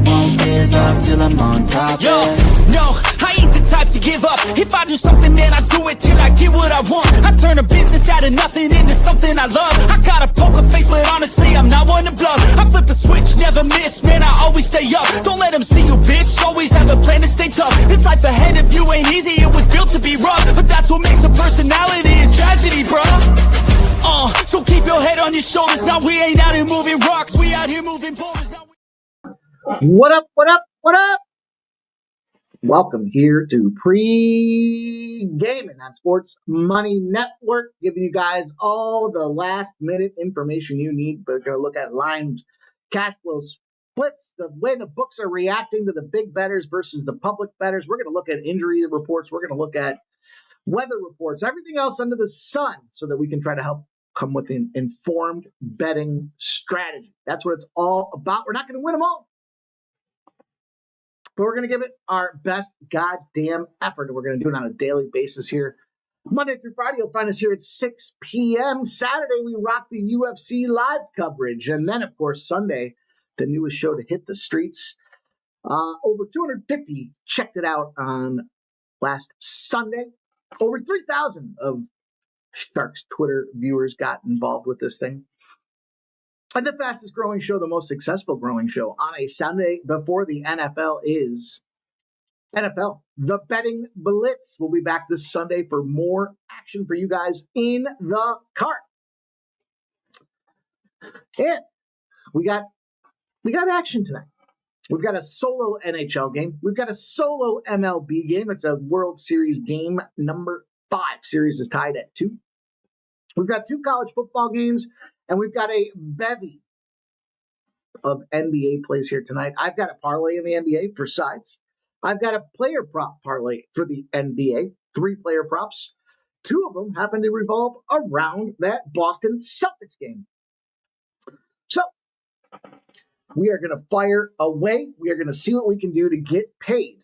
won't give up till I'm on top. Yo, no, I ain't the type to give up. If I do something, man, I do it till I get what I want. I turn a business out of nothing into something I love. I got a poker face, but honestly, I'm not one to bluff. I flip a switch, never miss, man, I always stay up. Don't let them see you, bitch, always have a plan to stay tough. This life ahead of you ain't easy, it was built to be rough. But that's what makes a personality, is tragedy, bruh. So keep your head on your shoulders. Now we ain't out here moving rocks, we out here moving boulders. What up, what up, what up? Welcome here to Pregaming on Sports Money Network, giving you guys all the last minute information you need. We're going to look at lines, cash flow splits, the way the books are reacting to the big bettors versus the public bettors. We're going to look at injury reports. We're going to look at weather reports, everything else under the sun, so that we can try to help come with an informed betting strategy. That's what it's all about. We're not going to win them all, but we're going to give it our best goddamn effort. And we're going to do it on a daily basis here. Monday through Friday, you'll find us here at 6 p.m. Saturday, we rock the UFC live coverage. And then, of course, Sunday, the newest show to hit the streets. Over 250 checked it out on last Sunday. Over 3,000 of Sharks Twitter viewers got involved with this thing. And the fastest growing show, the most successful growing show on a Sunday before the NFL is NFL. The Betting Blitz will be back this Sunday for more action for you guys in the cart. And we got action tonight. We've got a solo NHL game. We've got a solo MLB game. It's a World Series game number 5. Series is tied at 2. We've got 2 college football games, and we've got a bevy of NBA plays here tonight. I've got a parlay in the NBA for sides. I've got a player prop parlay for the NBA, 3 player props. 2 of them happen to revolve around that Boston Celtics game. So we are going to fire away. We are going to see what we can do to get paid.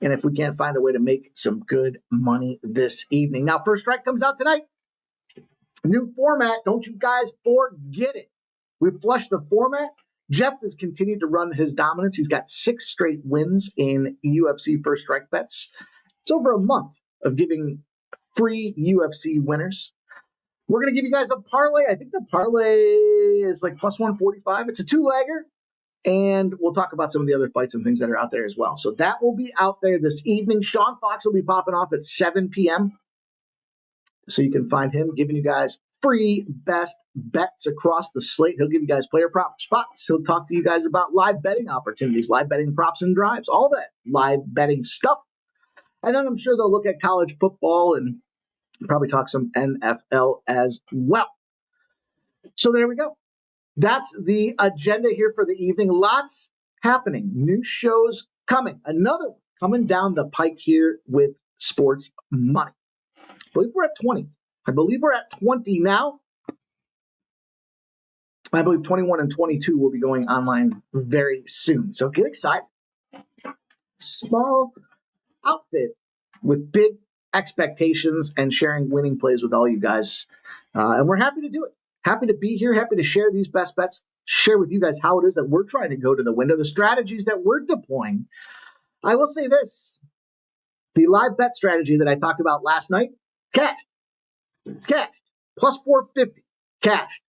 And if we can't find a way to make some good money this evening. Now, First Strike comes out tonight. New format. Don't you guys forget it. We've flushed the format. Jeff has continued to run his dominance. He's got 6 straight wins in UFC First Strike bets. It's over a month of giving free UFC winners. We're going to give you guys a parlay. I think the parlay is like plus 145. It's a 2-legger. And we'll talk about some of the other fights and things that are out there as well. So that will be out there this evening. Sean Fox will be popping off at 7 p.m. So you can find him giving you guys free best bets across the slate. He'll give you guys player prop spots. He'll talk to you guys about live betting opportunities, live betting props and drives, all that live betting stuff. And then I'm sure they'll look at college football and probably talk some NFL as well. So there we go. That's the agenda here for the evening. Lots happening. New shows coming. Another one coming down the pike here with Sports Money. I believe we're at 20. I believe we're at 20 now. I believe 21 and 22 will be going online very soon. So get excited. Small outfit with big expectations and sharing winning plays with all you guys. And we're happy to do it. Happy to be here. Happy to share these best bets. Share with you guys how it is that we're trying to go to the window, the strategies that we're deploying. I will say this. The live bet strategy that I talked about last night, cash. Plus 450. Cash.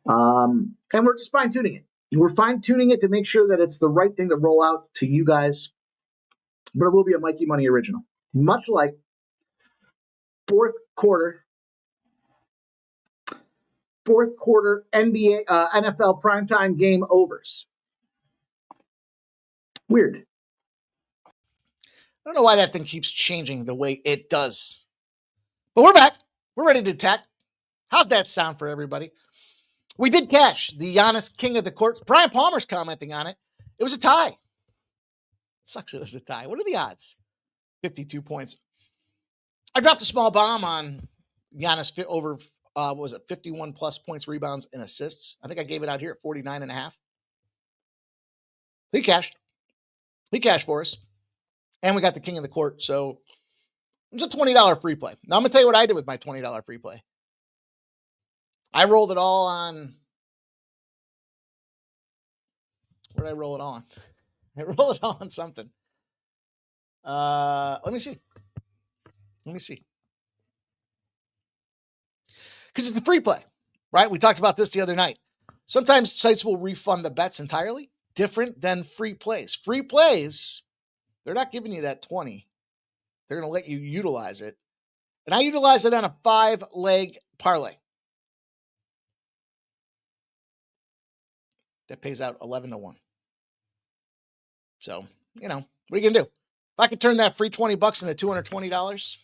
And we're just fine-tuning it. We're fine-tuning it to make sure that it's the right thing to roll out to you guys. But it will be a Mikey Money original. Much like fourth quarter NBA, NFL primetime game overs. Weird. I don't know why that thing keeps changing the way it does. But we're back. We're ready to attack. How's that sound for everybody? We did cash the Giannis King of the Court. Brian Palmer's commenting on it. It was a tie. It sucks it was a tie. What are the odds? 52 points. I dropped a small bomb on Giannis over, 51 plus points, rebounds, and assists. I think I gave it out here at 49.5. He cashed. He cashed for us. And we got the King of the Court. So it's a $20 free play. Now I'm going to tell you what I did with my $20 free play. I rolled it all on Where did I roll it on? I roll it on something. Let me see. Because it's a free play, right? We talked about this the other night. Sometimes sites will refund the bets entirely, different than free plays. Free plays, they're not giving you that 20. They're going to let you utilize it. And I utilize it on a 5-leg parlay. That pays out 11-1. So, what are you going to do? If I could turn that free $20 into $220,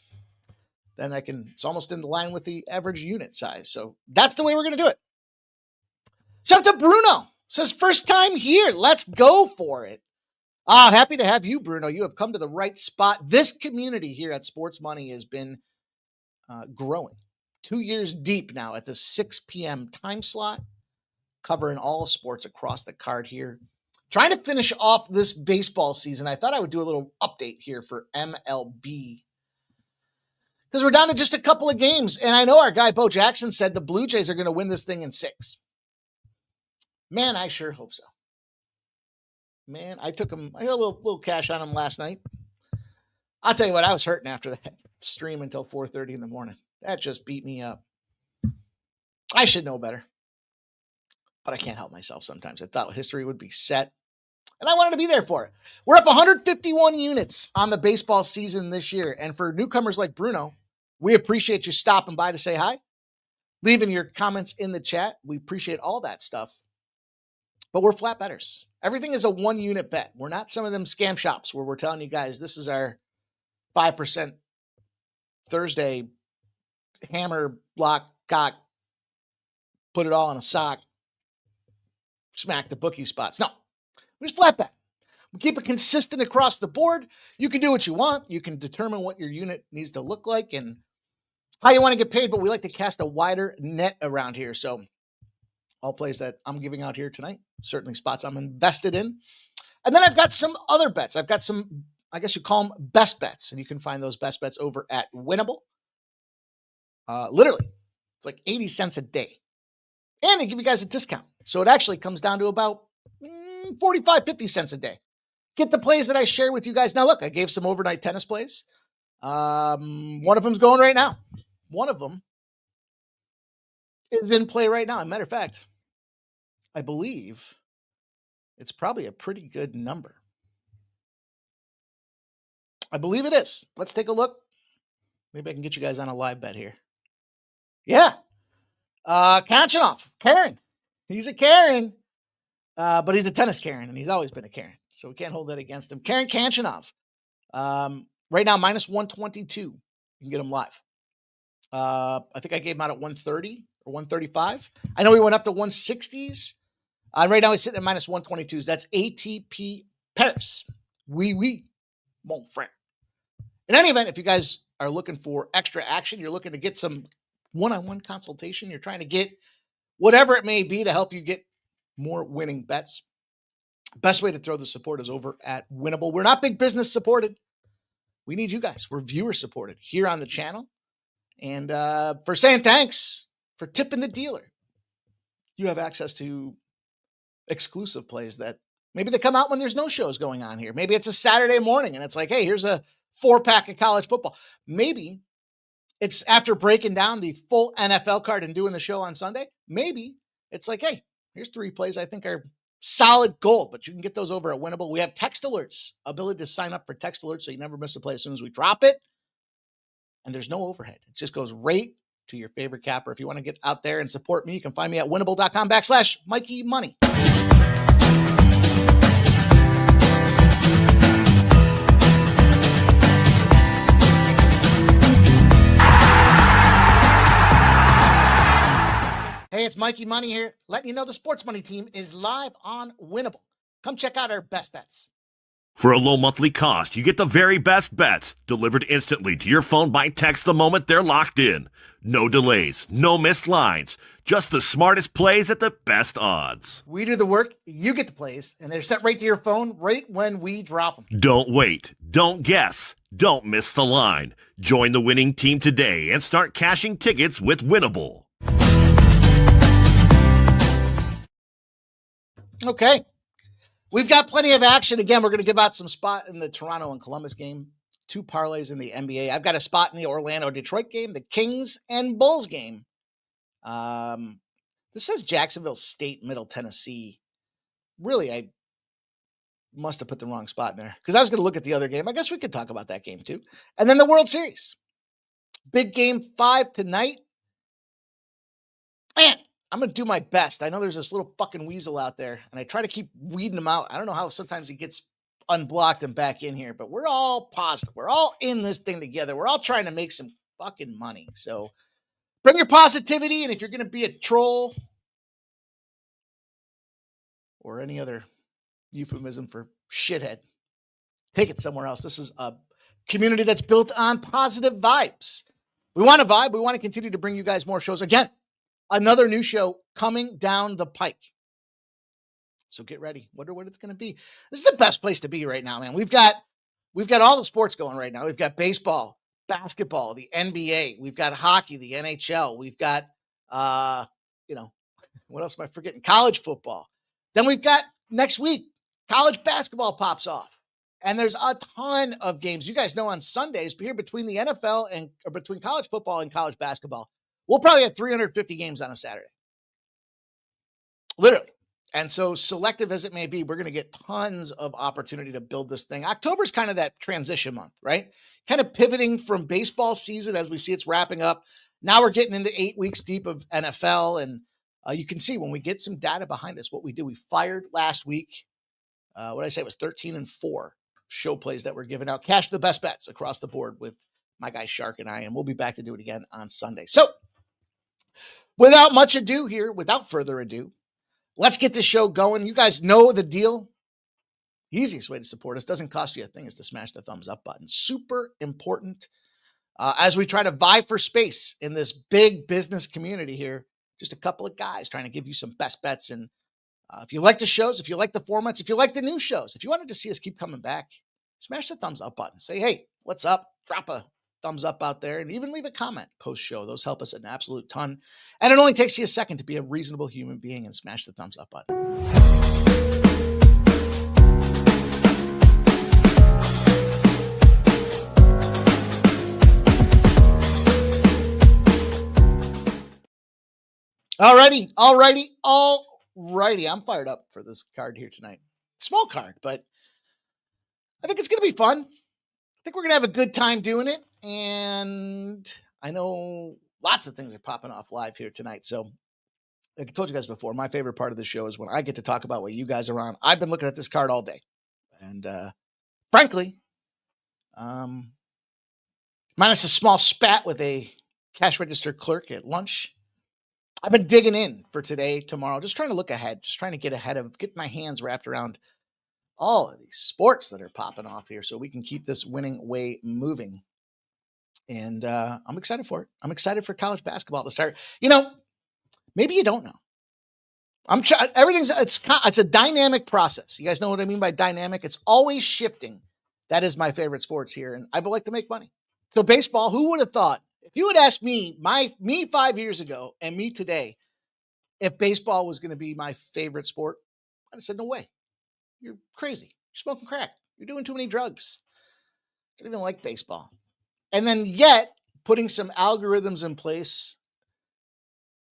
then it's almost in line with the average unit size. So that's the way we're going to do it. Shout out to Bruno. Says first time here. Let's go for it. Happy to have you, Bruno. You have come to the right spot. This community here at Sports Money has been growing. 2 years deep now at the 6 p.m. time slot, covering all sports across the card here. Trying to finish off this baseball season. I thought I would do a little update here for MLB, because we're down to just a couple of games. And I know our guy Bo Jackson said the Blue Jays are going to win this thing in 6. Man, I sure hope so. Man, I got a little cash on him last night. I'll tell you what, I was hurting after that stream until 4:30 in the morning. That just beat me up. I should know better, but I can't help myself sometimes. I thought history would be set, and I wanted to be there for it. We're up 151 units on the baseball season this year, and for newcomers like Bruno, we appreciate you stopping by to say hi, leaving your comments in the chat. We appreciate all that stuff, but we're flat bettors. Everything is a 1-unit bet. We're not some of them scam shops where we're telling you guys this is our 5% Thursday hammer, block, cock, put it all in a sock, smack the bookie spots. No, we just flat bet. We keep it consistent across the board. You can do what you want. You can determine what your unit needs to look like and how you want to get paid, but we like to cast a wider net around here. So all plays that I'm giving out here tonight, certainly spots I'm invested in. And then I've got some other bets. I've got some, I guess you call them best bets, and you can find those best bets over at Winnable. Literally, it's like 80 cents a day. And they give you guys a discount. So it actually comes down to about 45, 50 cents a day. Get the plays that I share with you guys. Now, look, I gave some overnight tennis plays. One of them's going right now. One of them is in play right now. As a matter of fact, I believe it's probably a pretty good number. I believe it is. Let's take a look. Maybe I can get you guys on a live bet here. Yeah. Kachanov, Karen. He's a Karen, but he's a tennis Karen, and he's always been a Karen. So we can't hold that against him. Karen Kachanov. Right now, minus 122. You can get him live. I think I gave him out at 130 or 135. I know he went up to 160s. Right now he's sitting at minus 122s. That's ATP Paris. Oui, Mon-Fri. In any event, if you guys are looking for extra action, you're looking to get some one-on-one consultation, you're trying to get whatever it may be to help you get more winning bets, best way to throw the support is over at Winnable. We're not big business supported. We need you guys. We're viewer supported here on the channel. And for saying thanks, for tipping the dealer, you have access to exclusive plays that maybe they come out when there's no shows going on here. Maybe it's a Saturday morning and it's like, hey, here's a 4-pack of college football. Maybe it's after breaking down the full NFL card and doing the show on Sunday. Maybe it's like, hey, here's 3 plays I think are solid gold, but you can get those over at Winnable. We have text alerts, ability to sign up for text alerts so you never miss a play as soon as we drop it. And there's no overhead. It just goes right to your favorite capper. If you want to get out there and support me, you can find me at winnable.com/Mikey Money. Hey, it's Mikey Money here, letting you know the Sports Money team is live on Winnable. Come check out our best bets. For a low monthly cost, you get the very best bets delivered instantly to your phone by text the moment they're locked in. No delays, no missed lines, just the smartest plays at the best odds. We do the work, you get the plays, and they're sent right to your phone right when we drop them. Don't wait, don't guess, don't miss the line. Join the winning team today and start cashing tickets with Winnable. Okay. We've got plenty of action. Again, we're going to give out some spot in the Toronto and Columbus game, 2 parlays in the NBA. I've got a spot in the Orlando-Detroit game, the Kings and Bulls game. This says Jacksonville State, Middle Tennessee. Really, I must have put the wrong spot in there because I was going to look at the other game. I guess we could talk about that game too. And then the World Series. Big game 5 tonight. Man, I'm going to do my best. I know there's this little fucking weasel out there, and I try to keep weeding him out. I don't know how sometimes he gets unblocked and back in here, but we're all positive. We're all in this thing together. We're all trying to make some fucking money. So bring your positivity, and if you're going to be a troll or any other euphemism for shithead, take it somewhere else. This is a community that's built on positive vibes. We want to vibe. We want to continue to bring you guys more shows. Again, another new show coming down the pike. So get ready. Wonder what it's going to be. This is the best place to be right now, man. We've got all the sports going right now. We've got baseball, basketball, the NBA. We've got hockey, the NHL. We've got, what else am I forgetting? College football. Then we've got next week, college basketball pops off. And there's a ton of games. You guys know on Sundays, here between the NFL or between college football and college basketball, we'll probably have 350 games on a Saturday. Literally. And so selective as it may be, we're going to get tons of opportunity to build this thing. October's kind of that transition month, right? Kind of pivoting from baseball season as we see it's wrapping up. Now we're getting into 8 weeks deep of NFL. And you can see when we get some data behind us, what we do. We fired last week. What did I say? It was 13-4 show plays that were given out. Cash the best bets across the board with my guy Shark and I. And we'll be back to do it again on Sunday. So without further ado, let's get this show going. You guys know the deal. The easiest way to support us, doesn't cost you a thing, is to smash the thumbs up button. Super important as we try to vie for space in this big business community here. Just a couple of guys trying to give you some best bets. And if you like the shows, if you like the formats, if you like the new shows, if you wanted to see us keep coming back, smash the thumbs up button. Say, hey, what's up? Drop a thumbs up out there and even leave a comment post-show. Those help us an absolute ton. And it only takes you a second to be a reasonable human being and smash the thumbs up button. Alrighty. I'm fired up for this card here tonight. Small card, but I think it's going to be fun. I think we're going to have a good time doing it. And I know lots of things are popping off live here tonight. So like I told you guys before, my favorite part of the show is when I get to talk about what you guys are on. I've been looking at this card all day. And frankly, minus a small spat with a cash register clerk at lunch, I've been digging in for today, tomorrow, just trying to look ahead, just trying to get my hands wrapped around all of these sports that are popping off here so we can keep this winning way moving. And I'm excited for it. I'm excited for college basketball to start. Maybe you don't know. It's a dynamic process. You guys know what I mean by dynamic? It's always shifting. That is my favorite sports here. And I would like to make money. So baseball, who would have thought? If you had asked me 5 years ago and me today, if baseball was going to be my favorite sport, I'd have said, no way. You're crazy. You're smoking crack. You're doing too many drugs. I don't even like baseball. And then yet putting some algorithms in place,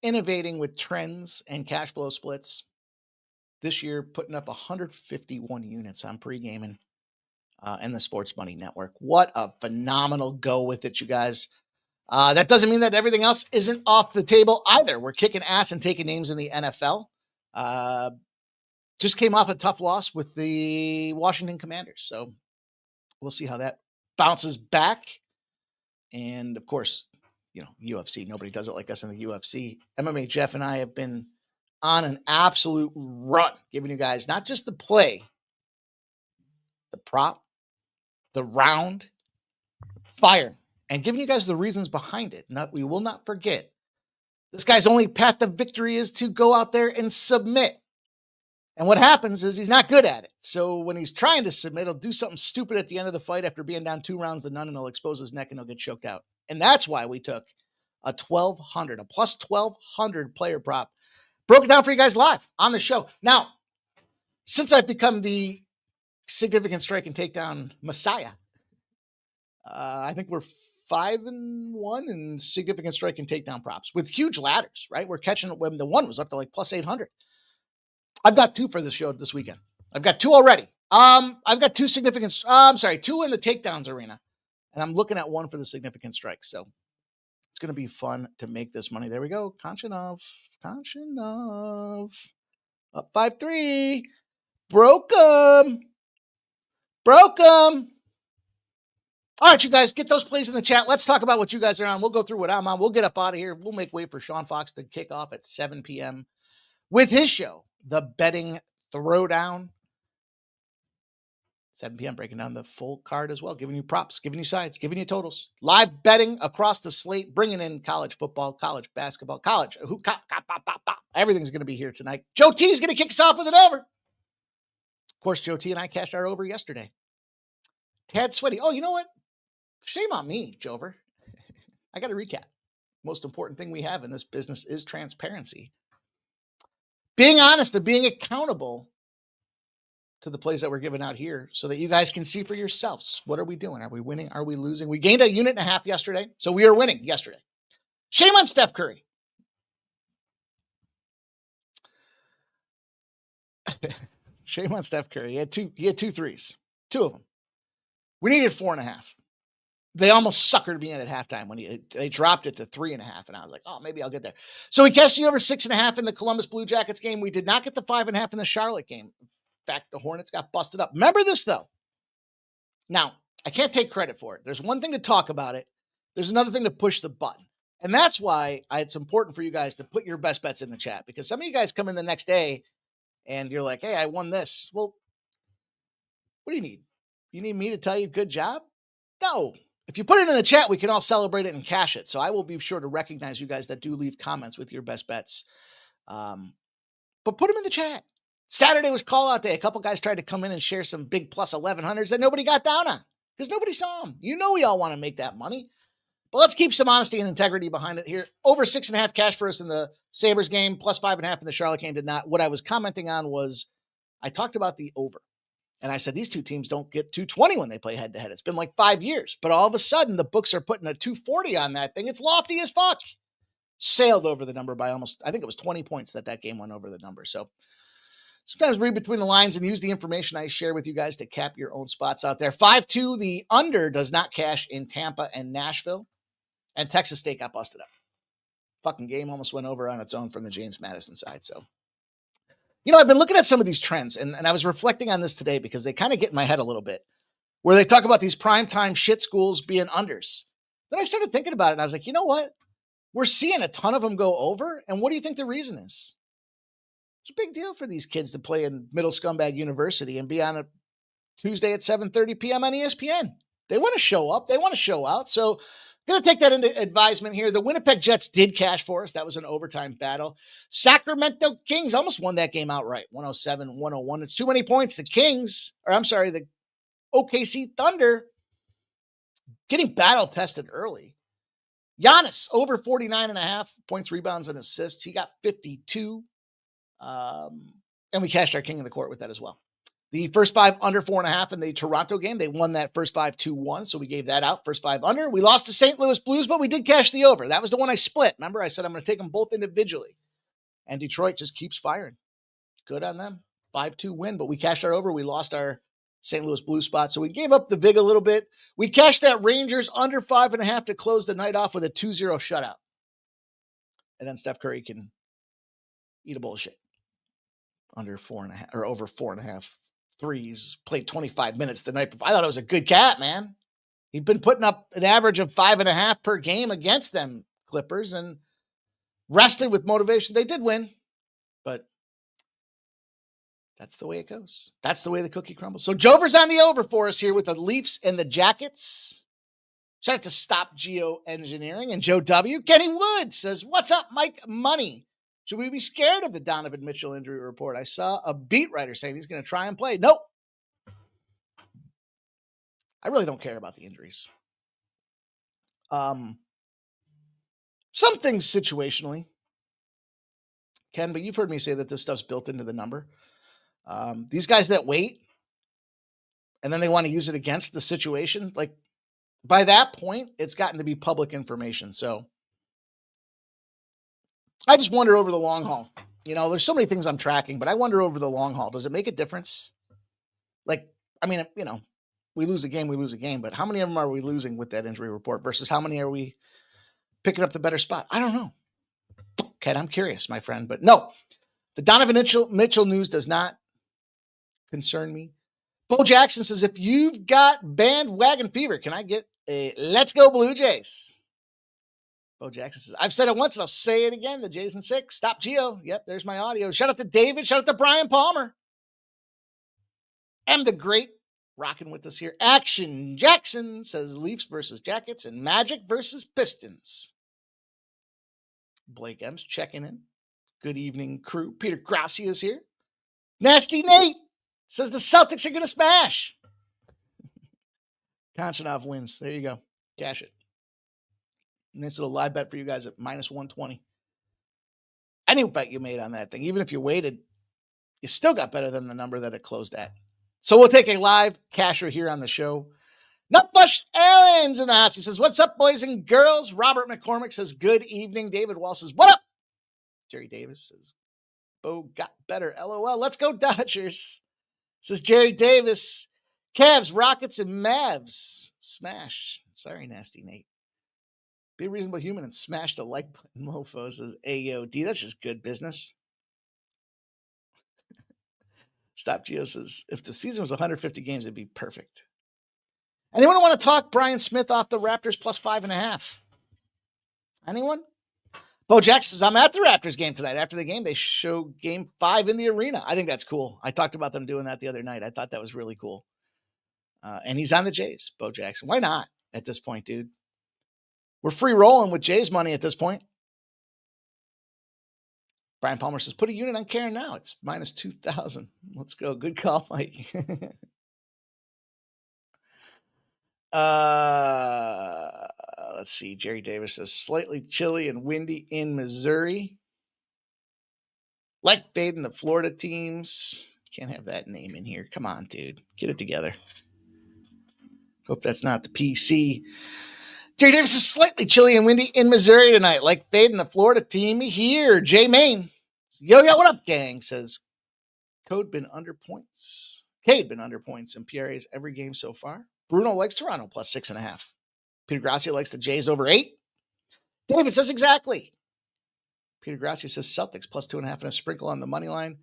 innovating with trends and cash flow splits. This year, putting up 151 units on Pregaming and the Sports Money Network. What a phenomenal go with it, you guys. That doesn't mean that everything else isn't off the table either. We're kicking ass and taking names in the NFL. Just came off a tough loss with the Washington Commanders. So we'll see how that bounces back. And of course, UFC, nobody does it like us in the UFC. MMA Jeff and I have been on an absolute run, giving you guys not just the play, the prop, the round, fire, and giving you guys the reasons behind it. We will not forget, this guy's only path to victory is to go out there and submit. And what happens is he's not good at it. So when he's trying to submit, he'll do something stupid at the end of the fight after being down 2 rounds to none, and he'll expose his neck and he'll get choked out. And that's why we took a plus 1,200 player prop. Broke it down for you guys live on the show. Now, Since I've become the significant strike and takedown messiah, I think we're 5-1 in significant strike and takedown props with huge ladders, right? We're catching it when the one was up to like plus 800. I've got 2 for this show this weekend. I've got 2 already. I've got 2 significant, 2 in the takedowns arena, and I'm looking at 1 for the significant strike. So it's going to be fun to make this money. There we go. Konchinov. Up 5-3. Broke 'em. All right, you guys, get those plays in the chat. Let's talk about what you guys are on. We'll go through what I'm on. We'll get up out of here. We'll make way for Sean Fox to kick off at 7 p.m. with his show, The Betting Throwdown. 7 p.m. breaking down the full card as well, giving you props, giving you sides, giving you totals. Live betting across the slate, bringing in college football, college basketball, everything's going to be here tonight. Joe T is going to kick us off with an over. Of course, Joe T and I cashed our over yesterday. Tad Sweaty. Oh, you know what? Shame on me, Jover. I got to recap. Most important thing we have in this business is transparency. Being honest and being accountable to the plays that we're giving out here so that you guys can see for yourselves. What are we doing? Are we winning? Are we losing? We gained 1.5 units yesterday, so we are winning yesterday. Shame on Steph Curry. Shame on Steph Curry. He had two threes, 2 of them. We needed 4.5. They almost suckered me in at halftime when they dropped it to 3.5, and I was like, oh, maybe I'll get there. So we cashed the over 6.5 in the Columbus Blue Jackets game. We did not get the 5.5 in the Charlotte game. In fact, the Hornets got busted up. Remember this, though. Now, I can't take credit for it. There's one thing to talk about it. There's another thing to push the button. And that's why it's important for you guys to put your best bets in the chat, because some of you guys come in the next day and you're like, hey, I won this. Well, what do you need? You need me to tell you good job? No. If you put it in the chat, we can all celebrate it and cash it. So I will be sure to recognize you guys that do leave comments with your best bets. But put them in the chat. Saturday was call out day. A couple guys tried to come in and share some big plus 1100s that nobody got down on because nobody saw them. You know, we all want to make that money, but let's keep some honesty and integrity behind it here. Over 6.5 cash for us in the Sabres game, plus 5.5 in the Charlotte game did not. What I was commenting on was I talked about the over. And I said, these two teams don't get 220 when they play head to head. It's been like 5 years, but all of a sudden the books are putting a 240 on that thing. It's lofty as fuck. Sailed over the number by almost, I think it was 20 points that game went over the number. So sometimes read between the lines and use the information I share with you guys to cap your own spots out there. 5-2, the under does not cash in Tampa and Nashville, and Texas State got busted up. Fucking game almost went over on its own from the James Madison side. So, you know, I've been looking at some of these trends, and I was reflecting on this today because they kind of get in my head a little bit, where they talk about these primetime shit schools being unders. Then I started thinking about it, and I was like, you know what? We're seeing a ton of them go over, and what do you think the reason is? It's a big deal for these kids to play in Middle Scumbag University and be on a Tuesday at 7:30 p.m. on ESPN. They want to show up. They want to show out. So I'm going to take that into advisement here. The Winnipeg Jets did cash for us. That was an overtime battle. Sacramento Kings almost won that game outright, 107-101. It's too many points. The OKC Thunder getting battle tested early. Giannis over 49.5 points, rebounds, and assists. He got 52. And we cashed our king in the court with that as well. The first 5 under 4.5 in the Toronto game. They won that first 5 2-1. So we gave that out. First 5 under. We lost to St. Louis Blues, but we did cash the over. That was the one I split. Remember, I said I'm going to take them both individually. And Detroit just keeps firing. Good on them. 5-2 win, but we cashed our over. We lost our St. Louis Blues spot. So we gave up the vig a little bit. We cashed that Rangers under 5.5 to close the night off with a 2-0 shutout. And then Steph Curry can eat a bowl of shit. Under 4.5 or over 4.5 threes, played 25 minutes the night before. I thought it was a good cat, man. He'd been putting up an average of 5.5 per game against them Clippers and rested with motivation. They did win, but that's the way it goes. That's the way the cookie crumbles. So Jover's on the over for us here with the Leafs and the Jackets. Shout out to Stop Geoengineering and Joe W. Kenny Wood says, what's up, Mike Money? Should we be scared of the Donovan Mitchell injury report? I saw a beat writer saying he's going to try and play. Nope. I really don't care about the injuries. Some things situationally, Ken, but you've heard me say that this stuff's built into the number. These guys that wait and then they want to use it against the situation, like by that point, it's gotten to be public information. So I just wonder over the long haul. You know, there's so many things I'm tracking, but I wonder over the long haul, does it make a difference? Like, I mean, you know, we lose a game, but how many of them are we losing with that injury report versus how many are we picking up the better spot? I don't know. Ken, I'm curious, my friend, but no, the Donovan Mitchell news does not concern me. Bo Jackson says, if you've got bandwagon fever, can I get a let's go Blue Jays? Bo Jackson says, I've said it once and I'll say it again. The Jays in 6. Stop Gio. Yep, there's my audio. Shout out to David. Shout out to Brian Palmer. M the Great rocking with us here. Action Jackson says Leafs versus Jackets and Magic versus Pistons. Blake M's checking in. Good evening, crew. Peter Grassi is here. Nasty Nate says the Celtics are going to smash. Konchanov wins. There you go. Cash it. Nice little live bet for you guys at minus 120. Any bet you made on that thing, even if you waited, you still got better than the number that it closed at. So we'll take a live casher here on the show. Nutbush Allen's in the house. He says, what's up, boys and girls? Robert McCormick says, good evening. David Wall says, what up? Jerry Davis says, Bo got better. LOL. Let's go Dodgers. Says Jerry Davis. Cavs, Rockets, and Mavs. Smash. Sorry, Nasty Nate. Be a reasonable human and smash the like button. Mofo says AOD. That's just good business. Stop Geo says, if the season was 150 games, it'd be perfect. Anyone want to talk Brian Smith off the Raptors plus 5.5? Anyone? Bo Jackson says, I'm at the Raptors game tonight. After the game, they show game 5 in the arena. I think that's cool. I talked about them doing that the other night. I thought that was really cool. And he's on the Jays, Bo Jackson. Why not at this point, dude? We're free rolling with Jays money at this point. Brian Palmer says, put a unit on Karen now. It's minus 2,000. Let's go. Good call, Mike. Let's see. Jerry Davis says, slightly chilly and windy in Missouri. Like fading the Florida teams. Can't have that name in here. Come on, dude. Get it together. Hope that's not the PC. Jerry Davis is slightly chilly and windy in Missouri tonight. Like fading the Florida team here. Jay Main. Yo, what up, gang? Says, Cade been under points in PRA's every game so far. Bruno likes Toronto plus 6.5. Peter Gracia likes the Jays over 8. David says exactly. Peter Gracia says Celtics plus 2.5 and a sprinkle on the money line.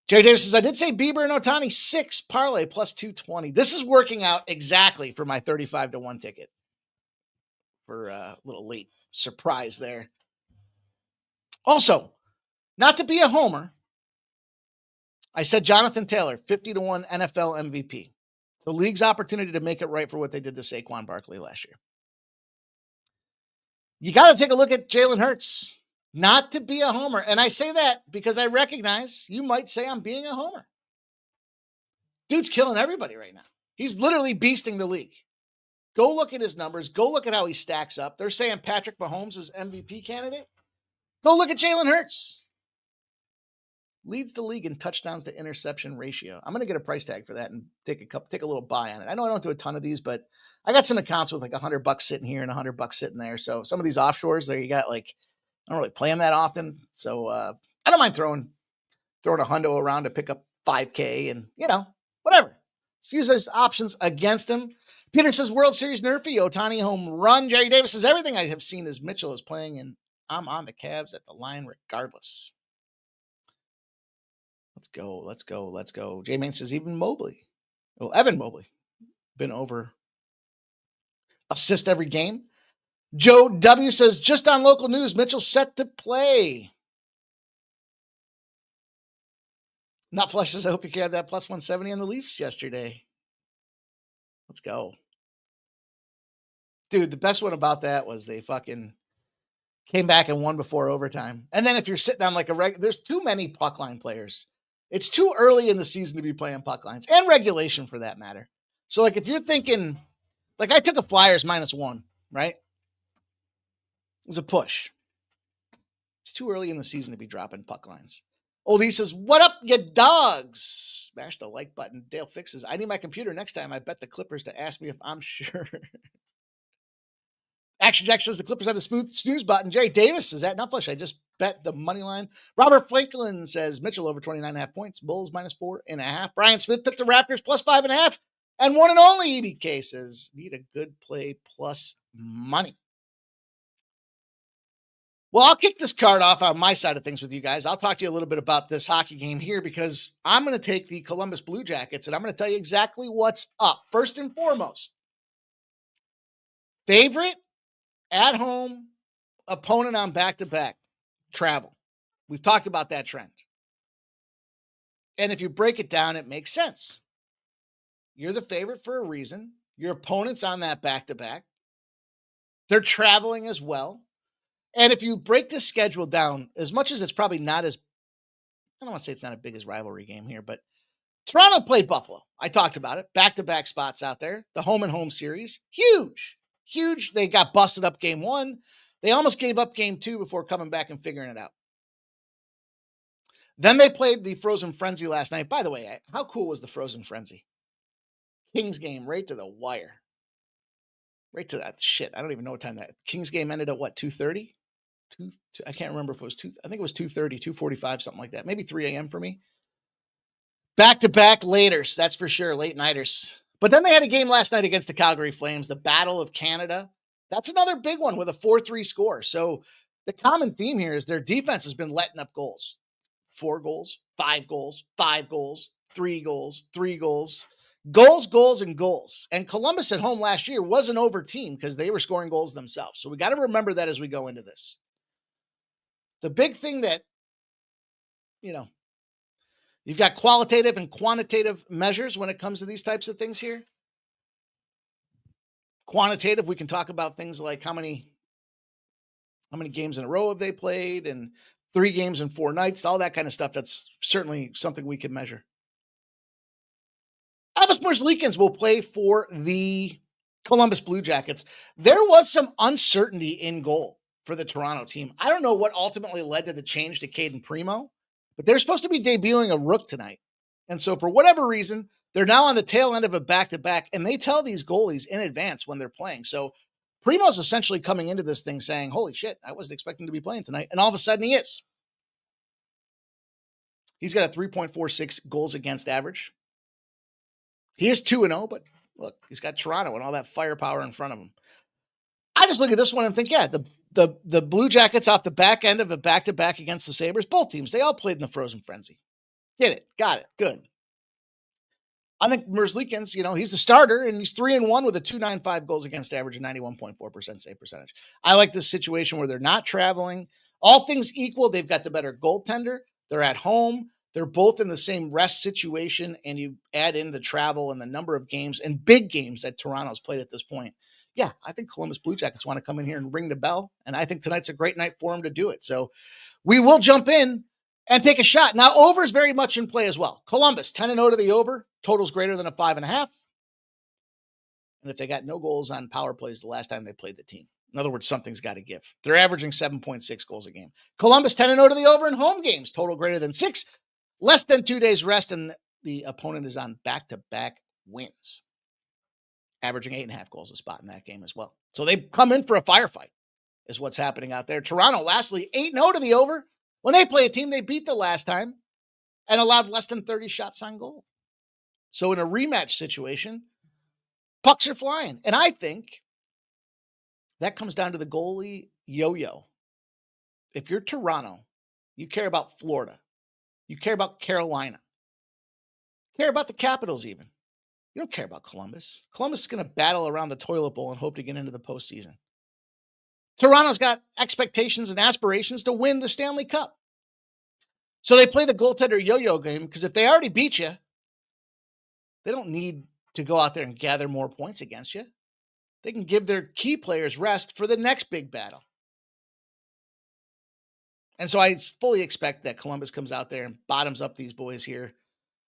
Jerry Davis says, I did say Bieber and Ohtani 6 parlay plus 220. This is working out exactly for my 35-1 ticket. For a little late surprise there. Also, not to be a homer, I said Jonathan Taylor, 50-1 NFL MVP. The league's opportunity to make it right for what they did to Saquon Barkley last year. You got to take a look at Jalen Hurts. Not to be a homer. And I say that because I recognize you might say I'm being a homer. Dude's killing everybody right now. He's literally beasting the league. Go look at his numbers. Go look at how he stacks up. They're saying Patrick Mahomes is MVP candidate. Go look at Jalen Hurts. Leads the league in touchdowns to interception ratio. I'm going to get a price tag for that and take a little buy on it. I know I don't do a ton of these, but I got some accounts with like $100 sitting here and $100 sitting there. So some of these offshores there, you got like, I don't really play them that often. So I don't mind throwing a hundo around to pick up 5K and, whatever. Let's use those options against him. Peter says World Series nerfy, Ohtani home run. Jerry Davis says everything I have seen is Mitchell is playing and I'm on the Cavs at the line regardless. Let's go. J-Man says even Mobley. Well, Evan Mobley been over assist every game. Joe W says just on local news, Mitchell set to play. Not Flush says I hope you carried that plus 170 on the Leafs yesterday. Let's go. Dude, the best one about that was they fucking came back and won before overtime. And then if you're sitting on like there's too many puck line players. It's too early in the season to be playing puck lines and regulation for that matter. So like if you're thinking, like I took a Flyers -1, right? It was a push. It's too early in the season to be dropping puck lines. Oldie says, what up, you dogs? Smash the like button. Dale fixes. I need my computer next time. I bet the Clippers to ask me if I'm sure. Action Jack says the Clippers had the snooze button. Jerry Davis says that Nutflush. I just bet the money line. Robert Franklin says Mitchell over 29.5 points. Bulls -4.5. Brian Smith took the Raptors +5.5. And one and only EBK says need a good play plus money. Well, I'll kick this card off on my side of things with you guys. I'll talk to you a little bit about this hockey game here because I'm going to take the Columbus Blue Jackets and I'm going to tell you exactly what's up. First and foremost, favorite at home opponent on back-to-back travel. We've talked about that trend. And if you break it down, it makes sense. You're the favorite for a reason. Your opponent's on that back-to-back. They're traveling as well. And if you break this schedule down, as much as it's probably not as, I don't want to say it's not as big as rivalry game here, but Toronto played Buffalo. I talked about it. Back-to-back spots out there. The home and home series. Huge. They got busted up game 1. They almost gave up game 2 before coming back and figuring it out. Then they played the Frozen Frenzy last night. By the way, how cool was the Frozen Frenzy? Kings game right to the wire. Right to that shit. I don't even know what time that Kings game ended at what, 2:30? I can't remember if it was 2. I think it was 2:30, 2:45, something like that. Maybe 3 a.m. for me. Back-to-back laters, that's for sure, late nighters. But then they had a game last night against the Calgary Flames, the Battle of Canada. That's another big one with a 4-3 score. So the common theme here is their defense has been letting up goals. 4 goals, 5 goals, 5 goals, 3 goals, 3 goals. Goals, and goals. And Columbus at home last year was an over team because they were scoring goals themselves. So we got to remember that as we go into this. The big thing that, you've got qualitative and quantitative measures when it comes to these types of things here. Quantitative, we can talk about things like how many games in a row have they played and 3 games in 4 nights, all that kind of stuff. That's certainly something we can measure. Elvis Merzlikins will play for the Columbus Blue Jackets. There was some uncertainty in goal for the Toronto team. I don't know what ultimately led to the change to Caden Primo, but they're supposed to be debuting a rook tonight. And so for whatever reason, they're now on the tail end of a back-to-back, and they tell these goalies in advance when they're playing. So Primo's essentially coming into this thing saying, holy shit, I wasn't expecting to be playing tonight. And all of a sudden he is. He's got a 3.46 goals against average. He is 2-0, but look, he's got Toronto and all that firepower in front of him. I just look at this one and think, yeah, the Blue Jackets off the back end of a back-to-back against the Sabres, both teams, they all played in the Frozen Frenzy. Get it. Got it. Good. I think Merzlikins, he's the starter, and he's 3-1 with a 2.95 goals against average and 91.4% save percentage. I like this situation where they're not traveling. All things equal, they've got the better goaltender. They're at home. They're both in the same rest situation, and you add in the travel and the number of games and big games that Toronto's played at this point. Yeah, I think Columbus Blue Jackets want to come in here and ring the bell, and I think tonight's a great night for them to do it. So we will jump in and take a shot. Now, over is very much in play as well. Columbus, 10-0 to the over. Total's greater than a 5.5. And if they got no goals on power plays the last time they played the team. In other words, something's got to give. They're averaging 7.6 goals a game. Columbus, 10-0 to the over in home games. Total greater than 6. Less than 2 days rest, and the opponent is on back-to-back wins. Averaging 8.5 goals a spot in that game as well. So they come in for a firefight is what's happening out there. Toronto, lastly, 8-0 to the over. When they play a team they beat the last time and allowed less than 30 shots on goal. So in a rematch situation, pucks are flying. And I think that comes down to the goalie yo-yo. If you're Toronto, you care about Florida. You care about Carolina. You care about the Capitals even. You don't care about Columbus. Columbus is going to battle around the toilet bowl and hope to get into the postseason. Toronto's got expectations and aspirations to win the Stanley Cup. So they play the goaltender yo-yo game because if they already beat you, they don't need to go out there and gather more points against you. They can give their key players rest for the next big battle. And so I fully expect that Columbus comes out there and bottoms up these boys here,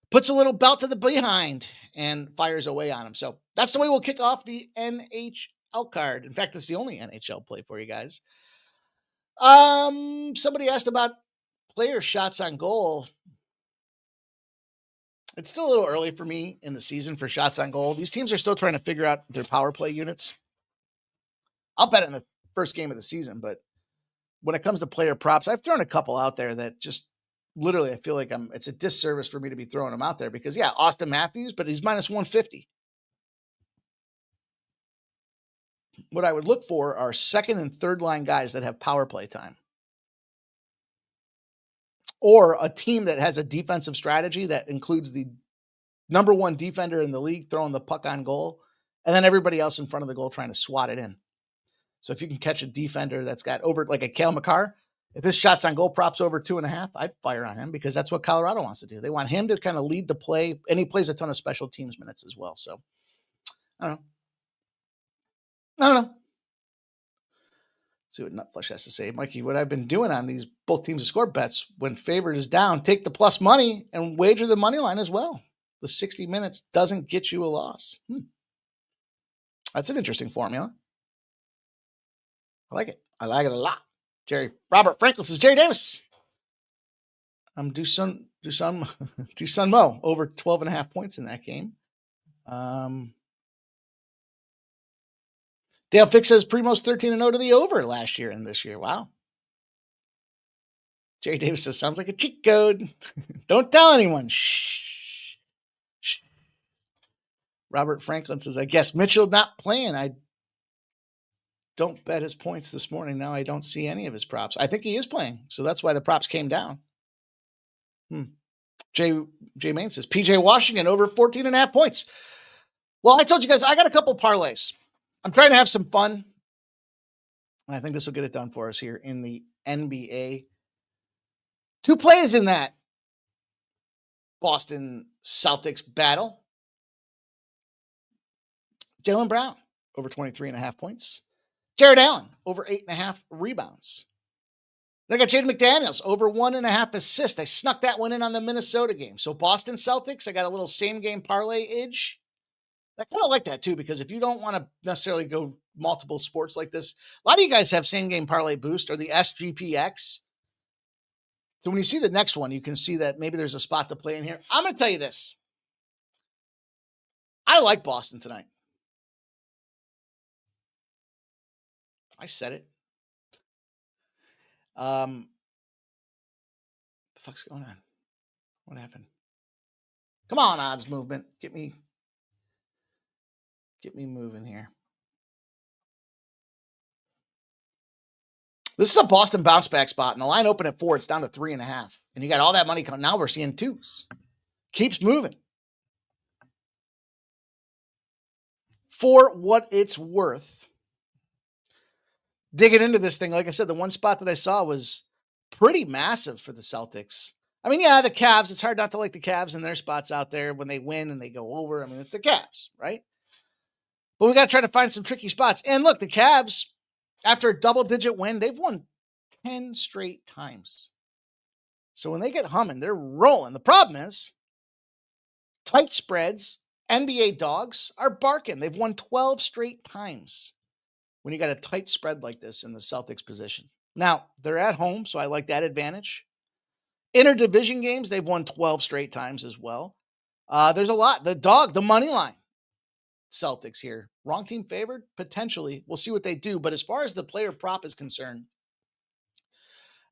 puts a little belt to the behind, and fires away on them. So that's the way we'll kick off the NHL card. In fact, that's the only NHL play for you guys. Somebody asked about player shots on goal, it's still a little early for me in the season for shots on goal. These teams are still trying to figure out their power play units. I'll bet in the first game of the season, but when it comes to player props, I've thrown a couple out there that just literally I feel like it's a disservice for me to be throwing them out there because, yeah, Austin Matthews, but he's minus 150. What I would look for are second and third line guys that have power play time. Or a team that has a defensive strategy that includes the number one defender in the league throwing the puck on goal, and then everybody else in front of the goal trying to swat it in. So if you can catch a defender that's got over, like a Cale Makar, if his shots on goal props over 2.5, I'd fire on him because that's what Colorado wants to do. They want him to kind of lead the play, and he plays a ton of special teams minutes as well. So I don't know. See what Nutflesh has to say. Mikey, what I've been doing on these both teams to score bets, when favored is down, take the plus money and wager the money line as well. The 60 minutes doesn't get you a loss. That's an interesting formula. I like it. I like it a lot. Robert Franklin says, Jerry Davis. Do Sun Mo over 12.5 points in that game. Dale Fick says Primo's 13-0 to the over last year and this year. Wow. Jerry Davis says, sounds like a cheat code. Don't tell anyone. Shh. Robert Franklin says, I guess Mitchell not playing. I don't bet his points this morning. Now I don't see any of his props. I think he is playing. So that's why the props came down. Jay Main says, PJ Washington over 14.5 points. Well, I told you guys, I got a couple parlays. I'm trying to have some fun. And I think this will get it done for us here in the NBA. 2 plays in that Boston Celtics battle. Jaylen Brown over 23.5 points. Jared Allen over 8.5 rebounds. Then I got Jaden McDaniels over 1.5 assists. I snuck that one in on the Minnesota game. So Boston Celtics, I got a little same game parlay edge. I kind of like that too, because if you don't want to necessarily go multiple sports like this, a lot of you guys have same game parlay boost or the SGPX. So when you see the next one, you can see that maybe there's a spot to play in here. I'm going to tell you this. I like Boston tonight. I said it. The fuck's going on? What happened? Come on, odds movement. Get me moving here. This is a Boston bounce back spot, and the line opened at 4. It's down to 3.5. And you got all that money coming. Now we're seeing 2s. Keeps moving. For what it's worth, digging into this thing, like I said, the one spot that I saw was pretty massive for the Celtics. I mean, yeah, the Cavs, it's hard not to like the Cavs and their spots out there when they win and they go over. I mean, it's the Cavs, right? But we got to try to find some tricky spots. And look, the Cavs, after a double-digit win, they've won 10 straight times. So when they get humming, they're rolling. The problem is tight spreads, NBA dogs are barking. They've won 12 straight times when you got a tight spread like this in the Celtics position. Now, they're at home, so I like that advantage. Interdivision games, they've won 12 straight times as well. There's a lot. The money line. Celtics here. Wrong team favored? Potentially. We'll see what they do. But as far as the player prop is concerned,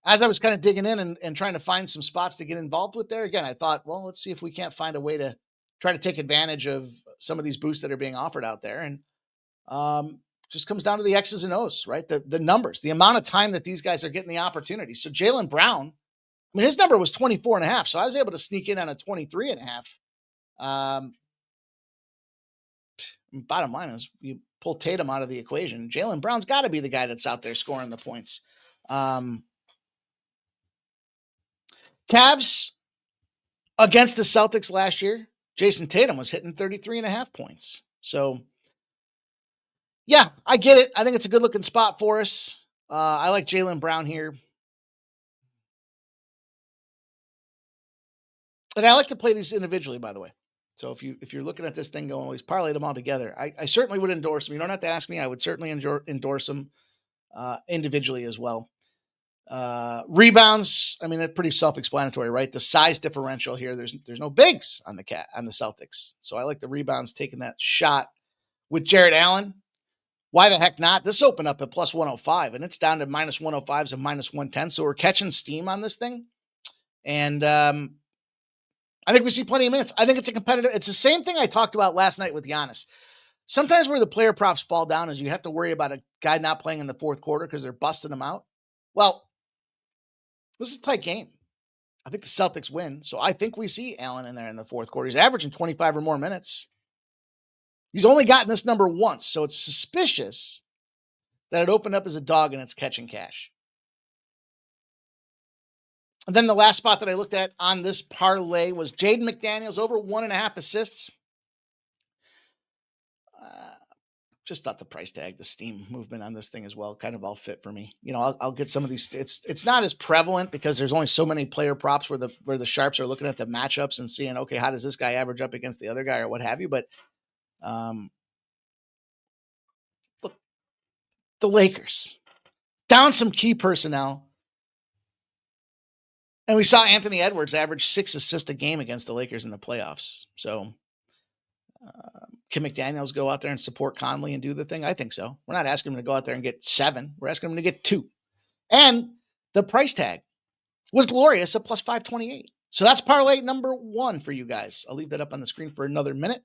as I was kind of digging in and trying to find some spots to get involved with there, again, I thought, well, let's see if we can't find a way to try to take advantage of some of these boosts that are being offered out there. And just comes down to the X's and O's, right? The numbers, the amount of time that these guys are getting the opportunity. So Jaylen Brown, I mean, his number was 24.5. So I was able to sneak in on a 23.5. Bottom line is you pull Tatum out of the equation. Jaylen Brown's got to be the guy that's out there scoring the points. Cavs against the Celtics last year, Jason Tatum was hitting 33.5 points. So, yeah, I get it. I think it's a good looking spot for us. I like Jaylen Brown here. And I like to play these individually, by the way. So if you're looking at this thing going, well, he's parlayed them all together, I certainly would endorse them. You don't have to ask me. I would certainly endorse them individually as well. Rebounds, I mean, it's pretty self-explanatory, right? The size differential here, there's no bigs on the Celtics. So I like the rebounds taking that shot with Jared Allen. Why the heck not? This opened up at plus 105, and it's down to minus 105s and minus 110. So we're catching steam on this thing. And I think we see plenty of minutes. I think it's a competitive. It's the same thing I talked about last night with Giannis. Sometimes where the player props fall down is you have to worry about a guy not playing in the fourth quarter because they're busting him out. Well, this is a tight game. I think the Celtics win. So I think we see Allen in there in the fourth quarter. He's averaging 25 or more minutes. He's only gotten this number once, so it's suspicious that it opened up as a dog and it's catching cash. And then the last spot that I looked at on this parlay was Jaden McDaniels over 1.5 assists. Just thought the price tag, the steam movement on this thing as well, kind of all fit for me. You know, I'll get some of these. It's not as prevalent because there's only so many player props where the sharps are looking at the matchups and seeing, okay, how does this guy average up against the other guy or what have you? But look, the Lakers down some key personnel, and we saw Anthony Edwards average 6 assists a game against the Lakers in the playoffs. So. Can McDaniels go out there and support Conley and do the thing? I think so. We're not asking him to go out there and get 7. We're asking him to get 2. And the price tag was glorious at plus 528. So that's parlay number 1 for you guys. I'll leave that up on the screen for another minute.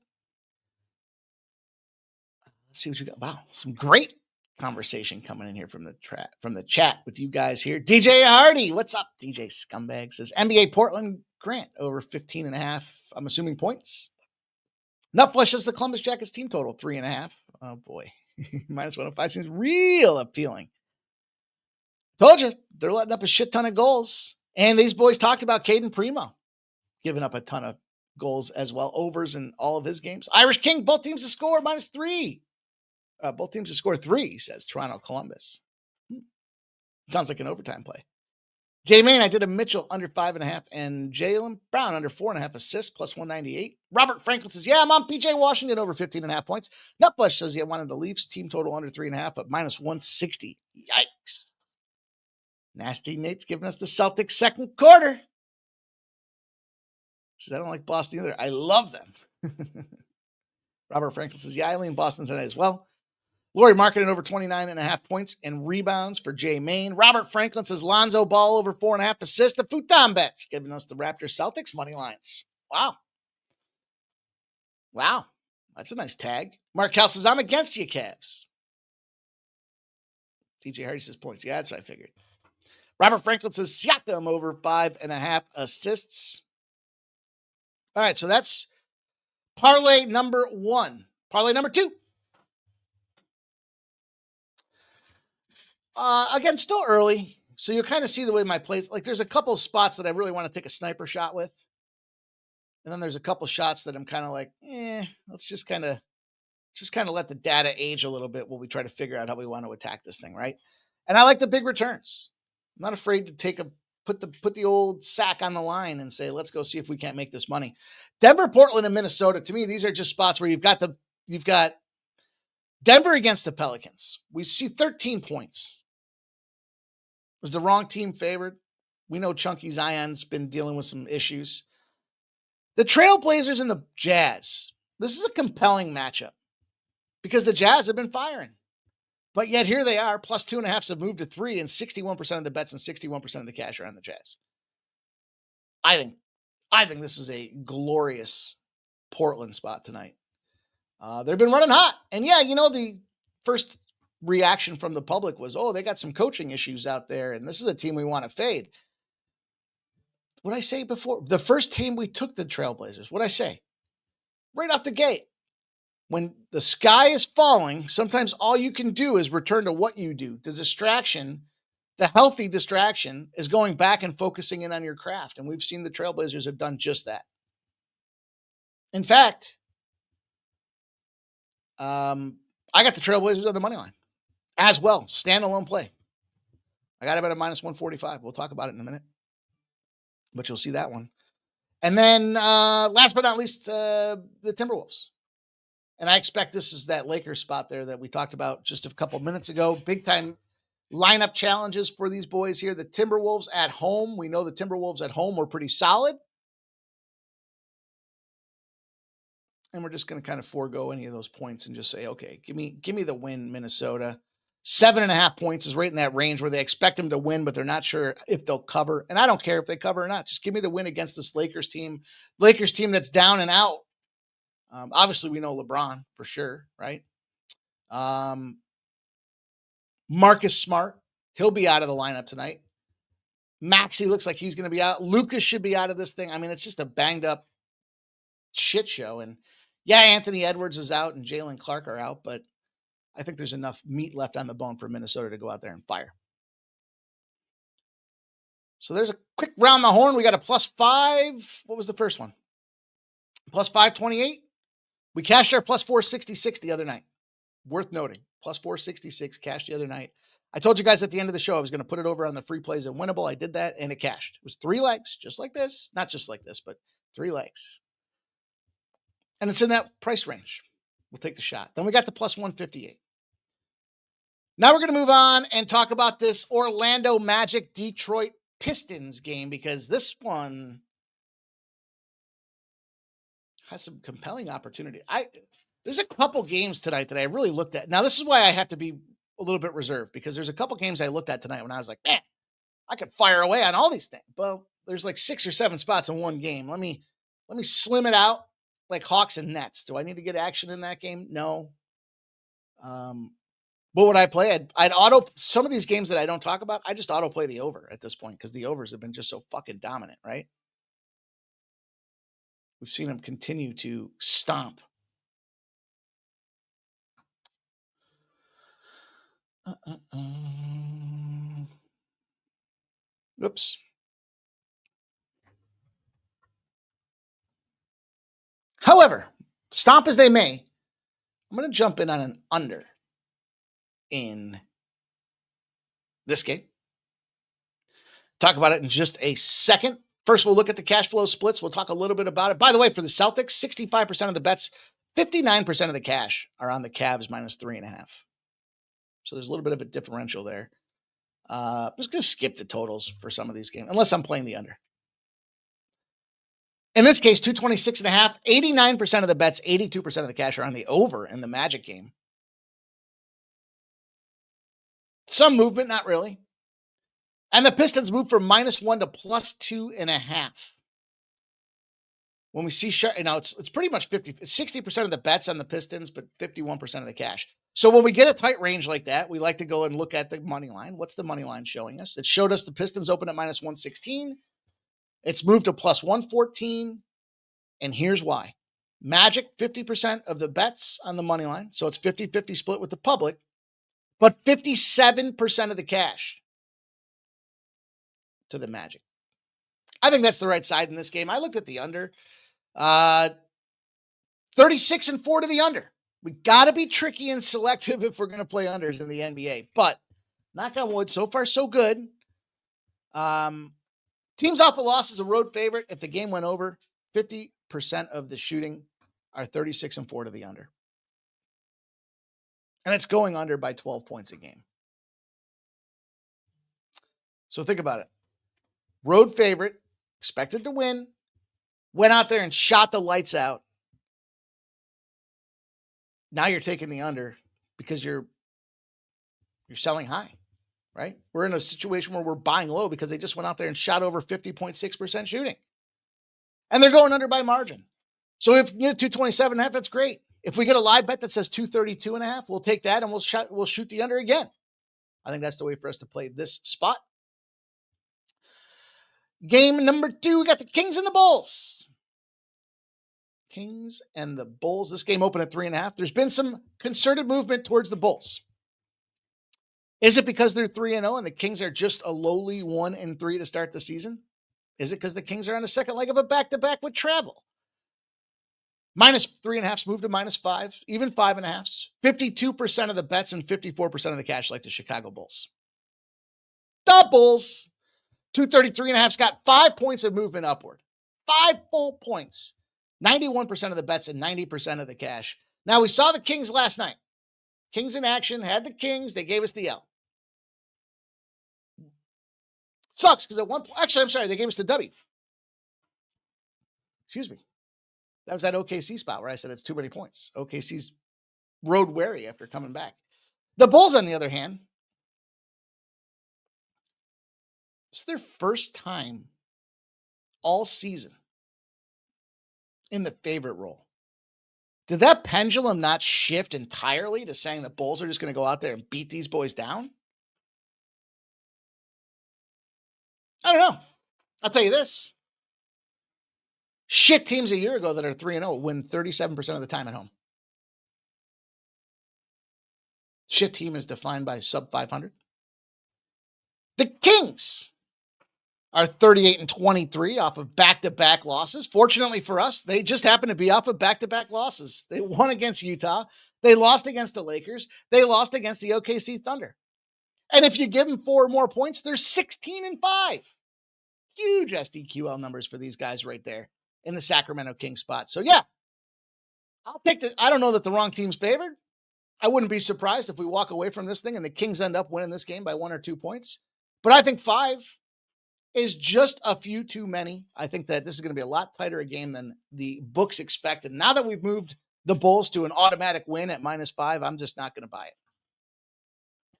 Let's see what you got. Wow, some great conversation coming in here from the chat with you guys here. DJ Hardy, what's up? DJ Scumbag says NBA Portland Grant over 15.5. I'm assuming points. Nutflesh says the Columbus Jackets team total 3.5. Oh boy, minus 105 seems real appealing. Told you they're letting up a shit ton of goals, and these boys talked about Caden Primo giving up a ton of goals as well, overs in all of his games. Irish King, both teams to score minus 3. Both teams to score 3. He says Toronto, Columbus. Sounds like an overtime play. J Main, I did a Mitchell under 5.5 and Jaylen Brown under 4.5 assists plus 198. Robert Franklin says, yeah, I'm on PJ Washington over 15.5 points. Nutflesh says he wanted the Leafs team total under 3.5, but minus 160. Yikes. Nasty Nate's giving us the Celtics second quarter. Says, I don't like Boston either. I love them. Robert Franklin says, yeah, I lean Boston tonight as well. Lori Marketing over 29.5 points and rebounds for Jay Main. Robert Franklin says Lonzo Ball over 4.5 assists. The Futon bets giving us the Raptors Celtics money lines. Wow. Wow. That's a nice tag. Markel says, I'm against you, Cavs. DJ Hardy says points. Yeah, that's what I figured. Robert Franklin says Siakam over 5.5 assists. All right, so that's parlay number 1. Parlay number 2. Again, still early, so you'll kind of see the way my plays. Like, there's a couple spots that I really want to take a sniper shot with, and then there's a couple shots that I'm kind of like, let's just kind of let the data age a little bit while we try to figure out how we want to attack this thing, right? And I like the big returns. I'm not afraid to put the old sack on the line and say, let's go see if we can't make this money. Denver, Portland, and Minnesota. To me, these are just spots where you've got Denver against the Pelicans. We see 13 points. Was the wrong team favored? We know Chunky Zion's been dealing with some issues. The Trailblazers and the Jazz. This is a compelling matchup because the Jazz have been firing. But yet here they are, plus 2.5s have moved to 3, and 61% of the bets and 61% of the cash are on the Jazz. I think this is a glorious Portland spot tonight. They've been running hot. And yeah, the first reaction from the public was, oh, they got some coaching issues out there, and this is a team we want to fade. What I say before? The first team we took the Trailblazers, what'd I say? Right off the gate. When the sky is falling, sometimes all you can do is return to what you do. The distraction, the healthy distraction, is going back and focusing in on your craft. And we've seen the Trailblazers have done just that. In fact, I got the Trailblazers on the money line as well. Standalone play. I got it at a minus 145. We'll talk about it in a minute, but you'll see that one. And then last but not least, the Timberwolves. And I expect this is that Lakers spot there that we talked about just a couple minutes ago. Big time. lineup challenges for these boys here. The Timberwolves at home. We know the Timberwolves at home were pretty solid. And we're just going to kind of forego any of those points and just say, okay, give me the win, Minnesota. 7.5 points is right in that range where they expect them to win, but they're not sure if they'll cover. And I don't care if they cover or not. Just give me the win against this Lakers team. Lakers team that's down and out. Obviously, we know LeBron for sure, right? Marcus Smart, he'll be out of the lineup tonight. Maxey looks like he's going to be out. Lucas should be out of this thing. I mean, it's just a banged up shit show. And yeah, Anthony Edwards is out and Jalen Clark are out, but I think there's enough meat left on the bone for Minnesota to go out there and fire. So there's a quick round the horn. We got a +5. What was the first one? +528. We cashed our +466 the other night. Worth noting. +466 cashed the other night. I told you guys at the end of the show I was going to put it over on the free plays at Winnable. I did that and it cashed. It was 3 legs, just like this. Not just like this, but 3 legs. And it's in that price range. We'll take the shot. Then we got the +158. Now we're going to move on and talk about this Orlando Magic Detroit Pistons game because this one has some compelling opportunity. There's a couple games tonight that I really looked at. Now, this is why I have to be a little bit reserved because there's a couple games I looked at tonight when I was like, man, I could fire away on all these things. Well, there's like 6 or 7 spots in one game. Let me slim it out like Hawks and Nets. Do I need to get action in that game? No. What would I play? I'd auto some of these games that I don't talk about. I just auto play the over at this point because the overs have been just so fucking dominant, right? We've seen them continue to stomp. Oops. However, stomp as they may, I'm going to jump in on an under in this game. Talk about it in just a second. First, we'll look at the cash flow splits. We'll talk a little bit about it. By the way, for the Celtics, 65% of the bets, 59% of the cash are on the Cavs -3.5. So there's a little bit of a differential there. I'm just going to skip the totals for some of these games, unless I'm playing the under. In this case, 226.5, 89% of the bets, 82% of the cash are on the over in the Magic game. Some movement, not really. And the Pistons moved from -1 to +2.5. When we see, it's pretty much 60% of the bets on the Pistons, but 51% of the cash. So when we get a tight range like that, we like to go and look at the money line. What's the money line showing us? It showed us the Pistons open at -116. It's moved to +114. And here's why. Magic, 50% of the bets on the money line. So it's 50-50 split with the public, but 57% of the cash to the Magic. I think that's the right side in this game. I looked at the under. 36-4 to the under. We got to be tricky and selective if we're going to play unders in the NBA. But knock on wood, so far so good. Teams off a loss is a road favorite. If the game went over, 50% of the shooting are 36-4 to the under. And it's going under by 12 points a game. So think about it. Road favorite, expected to win, went out there and shot the lights out. Now you're taking the under because you're selling high, right? We're in a situation where we're buying low because they just went out there and shot over 50.6% shooting. And they're going under by margin. So if you get 227.5, that's great. If we get a live bet that says 232.5, we'll take that and we'll shoot the under again. I think that's the way for us to play this spot. Game number 2, we got the Kings and the Bulls. Kings and the Bulls. This game opened at 3.5. There's been some concerted movement towards the Bulls. Is it because they're 3-0 and the Kings are just a lowly 1-3 to start the season? Is it because the Kings are on the second leg of a back-to-back with travel? -3.5 moved to -5, even 5.5. 52% of the bets and 54% of the cash like the Chicago Bulls. The Bulls, 233.5's got 5 points of movement upward. 5 full points. 91% of the bets and 90% of the cash. Now, we saw the Kings last night. Kings in action, had the Kings. They gave us the L. Sucks because at one point, actually, I'm sorry, they gave us the W. Excuse me. That was that OKC spot where I said it's too many points. OKC's road weary after coming back. The Bulls, on the other hand, it's their first time all season in the favorite role. Did that pendulum not shift entirely to saying the Bulls are just going to go out there and beat these boys down? I don't know. I'll tell you this. Shit teams a year ago that are 3-0 win 37% of the time at home. Shit team is defined by sub 500. The Kings are 38-23 off of back-to-back losses. Fortunately for us, they just happen to be off of back-to-back losses. They won against Utah. They lost against the Lakers. They lost against the OKC Thunder. And if you give them 4 more points, they're 16-5. Huge SDQL numbers for these guys right there in the Sacramento Kings spot. So yeah, I'll take I don't know that the wrong team's favored. I wouldn't be surprised if we walk away from this thing and the Kings end up winning this game by 1 or 2 points. But I think 5 is just a few too many. I think that this is going to be a lot tighter a game than the books expected. Now that we've moved the Bulls to an automatic win at -5, I'm just not going to buy it.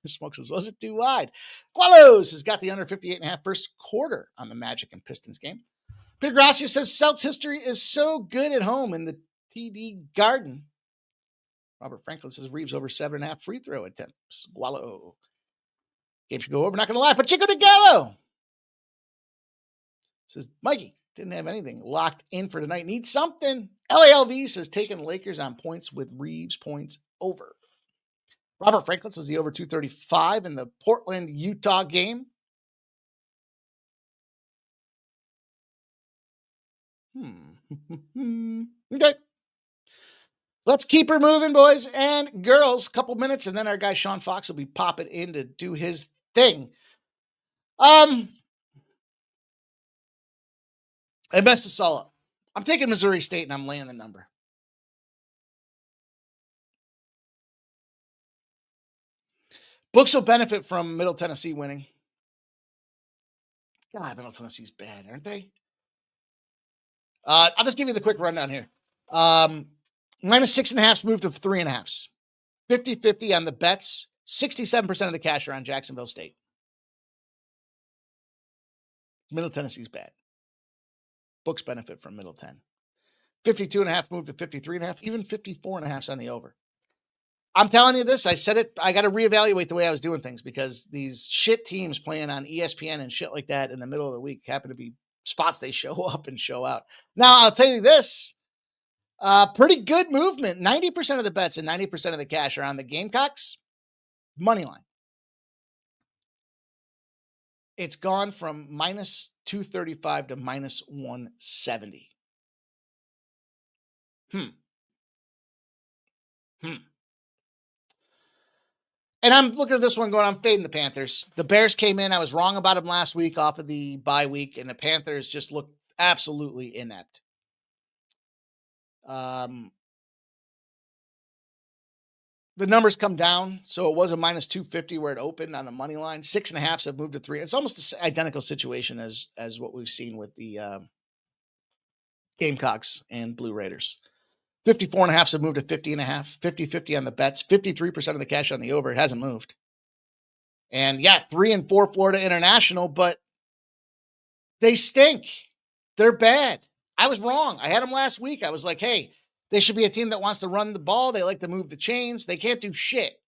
Smoke says, was it too wide? Qualos has got the under 58.5 first quarter on the Magic and Pistons game. Peter Gracia says, Celtics history is so good at home in the TD Garden. Robert Franklin says, Reeves over 7.5 free throw attempts. Gualo. Game should go over, not going to lie. Pachico de Gallo says, Mikey, didn't have anything locked in for tonight. Need something. LALV says, taking Lakers on points with Reeves points over. Robert Franklin says the over 235 in the Portland-Utah game. Okay. Let's keep her moving, boys and girls. Couple minutes, and then our guy Sean Fox will be popping in to do his thing. I messed this all up. I'm taking Missouri State, and I'm laying the number. Books will benefit from Middle Tennessee winning. God, Middle Tennessee's bad, aren't they? I'll just give you the quick rundown here. -6.5 moved to 3.5. 50-50 on the bets. 67% of the cash are on Jacksonville State. Middle Tennessee's bad. Books benefit from Middle 10. 52.5 moved to 53.5. Even 54.5 on the over. I'm telling you this. I said it. I got to reevaluate the way I was doing things because these shit teams playing on ESPN and shit like that in the middle of the week happen to be spots they show up and show out. Now, I'll tell you this. Pretty good movement. 90% of the bets and 90% of the cash are on the Gamecocks money line. It's gone from -235 to -170. And I'm looking at this one going, I'm fading the Panthers. The Bears came in. I was wrong about them last week off of the bye week, and the Panthers just look absolutely inept. The numbers come down. So it was a -250 where it opened on the money line. 6.5 have moved to 3. It's almost an identical situation as what we've seen with the Gamecocks and Blue Raiders. 54.5 have moved to 50.5. 50-50 on the bets. 53% of the cash on the over. It hasn't moved. And yeah, 3 and 4 Florida International, but they stink. They're bad. I was wrong. I had them last week. I was like, hey, they should be a team that wants to run the ball. They like to move the chains. They can't do shit.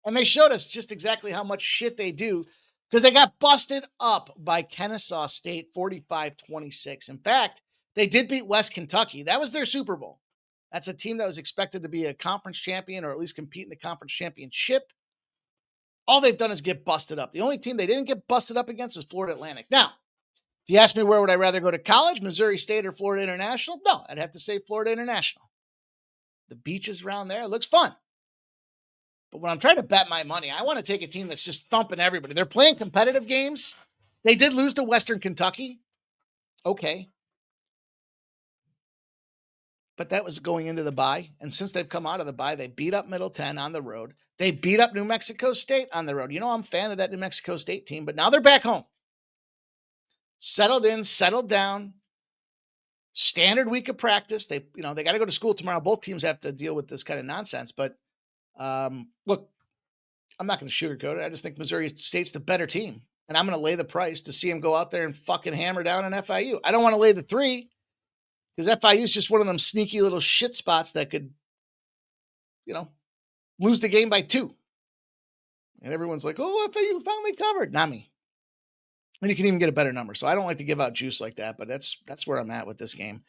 And they showed us just exactly how much shit they do because they got busted up by Kennesaw State 45-26. In fact, they did beat West Kentucky. That was their Super Bowl. That's a team that was expected to be a conference champion or at least compete in the conference championship. All they've done is get busted up. The only team they didn't get busted up against is Florida Atlantic. Now, if you ask me where would I rather go to college, Missouri State or Florida International? No, I'd have to say Florida International. The beaches around there, it looks fun. But when I'm trying to bet my money, I want to take a team that's just thumping everybody. They're playing competitive games. They did lose to Western Kentucky. Okay. but that was going into the bye. And since they've come out of the bye, they beat up Middle 10 on the road. They beat up New Mexico State on the road. You know, I'm a fan of that New Mexico State team, but now they're back home. Settled in, settled down. Standard week of practice. They got to go to school tomorrow. Both teams have to deal with this kind of nonsense. But look, I'm not going to sugarcoat it. I just think Missouri State's the better team. And I'm going to lay the price to see them go out there and fucking hammer down on FIU. I don't want to lay the 3 because FIU is just one of them sneaky little shit spots that could, lose the game by 2. And everyone's like, oh, FIU finally covered. Not me. And you can even get a better number. So I don't like to give out juice like that, but that's where I'm at with this game.